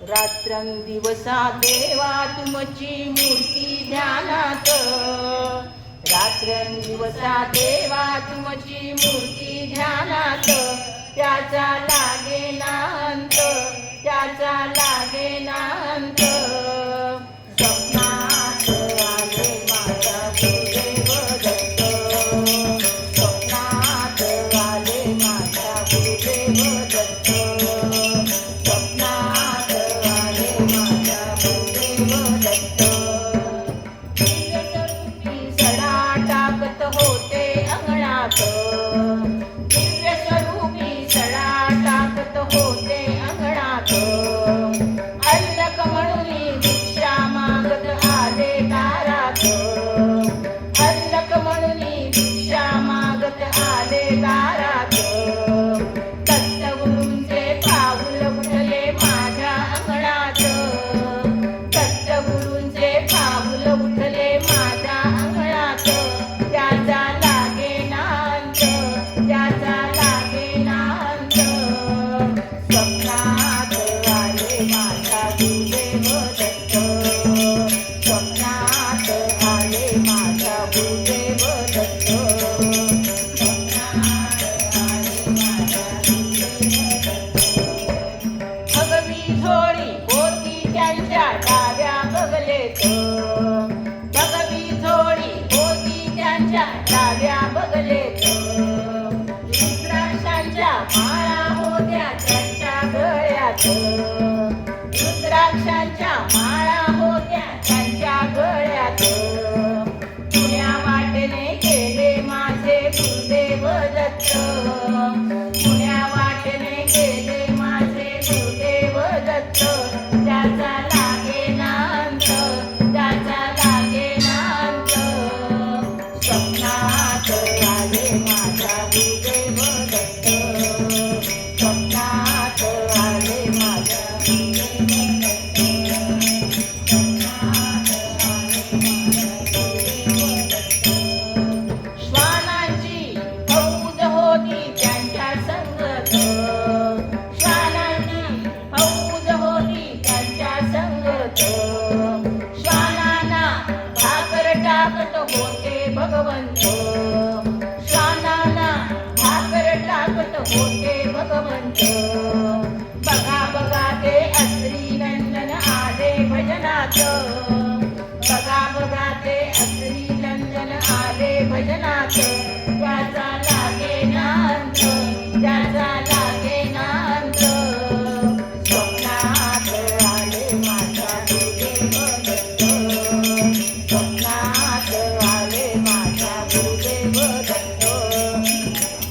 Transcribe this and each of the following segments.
रात्रंदिवसा देवा तुमची मूर्ती ध्यानात, रात्रंदिवसा देवा तुमची मूर्ती ध्यानात, त्याचा लागेना अंत, त्याचा लागेना अंत. स्वप्नात आले माझा गुरुदेव दत्त, स्वप्नात आले माझा गुरुदेव दत्त, स्वप्नात आले माझा गुरुदेव दत्त. दिव्यस्वरूपी सडा टाकत होते अंगणात, दिव्यस्वरूपी सडा टाकत होते अंगणात, अल्लक म्हणून भिक्षा मागत आले दारात, अल्लक म्हणून भिक्षा मागत आले दारात. दत्तगुरूंचे पाऊल उठले माझ्या अंगणात, दत्तगुरूंचे पाऊल उठले माझ्या अंगणात, त्याचा लागेना अंत, त्याचा लागेना अंत. स्वप्नात आले माझा गुरुदेव दत्त, स्वप्नात आले माझा गुरुदेव दत्त, स्वप्नात आले माझा गुरुदेव दत्त. भगवी झोळी होती त्यांच्या डाव्या बगलेत, भगवी झोळी होती त्यांच्या डाव्या बगलेत, रुद्राक्षांच्या माळा होत्या त्यांच्या गळ्यात, रुद्राक्षांच्या माळा होत्या त्यांच्या गळ्यात. पुण्या वाटेने गेले माझे गुरुदेव दत्त, पुण्या वाटेने गेले माझे गुरुदेव दत्त, त्याचा लागेना अंत, त्याचा लागेना अंत. स्वप्नात आले माझा गुरुदेव दत्त, स्वप्नात आले माझा गुरुदेव दत्त, स्वप्नात आले माझा गुरुदेव दत्त. श्वानांची फौज होती त्यांच्या संगत, श्वानांची फौज होती त्यांच्या संगत, श्वानांना भाकर टाकत होते भगवंत, श्वानांना भाकर टाकत होते भगवंत. बघा बघा ते अत्री नंदन आले भजनात, बघा बघा ते अत्री नंदन आले भजनात, त्याचा लागेना अंत, त्याचा लागेना अंत. स्वप्नात आले माझा गुरुदेव दत्त, स्वप्नात आले माझा गुरुदेव दत्त,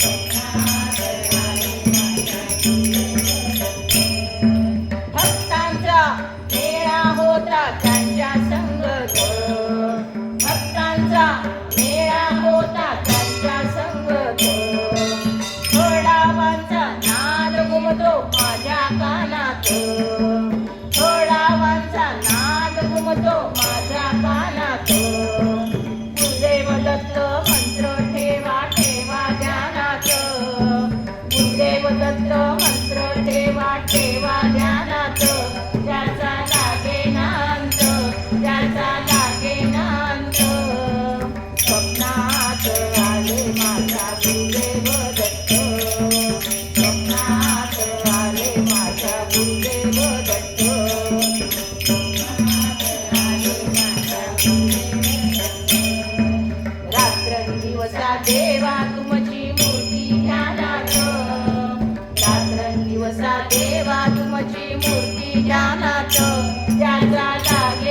स्वप्नात आले माझा गुरुदेव दत्त. भक्तांचा मेळा होता त्यांच्या संगत, भक्तांचा मेळा होता त्यांच्या संगत, थोडावांचा नाद घुमतो माझ्या कानात, थोडावांचा नाद घुमतो माझ्या कानात. गुरुदेव दत्त मंत्र ठेवा ठेवा ध्यानात, गुरुदेव दत्त मंत्र ठेवा ठेवा ध्यानात, त्याचा लागेना अंत, त्याचा लागेना अंत. स्वप्नात आले माझा गुरुदेव दत्त, स्वप्नात आले माझा गुरुदेव दत्त, स्वप्नात आले माझा गुरुदेव दत्त. रात्रंदिवसा देवा तुमची मूर्ती ध्यानात, रात्रंदिवसा देवा तुमची मूर्ती ध्यानात, त्याचा लागे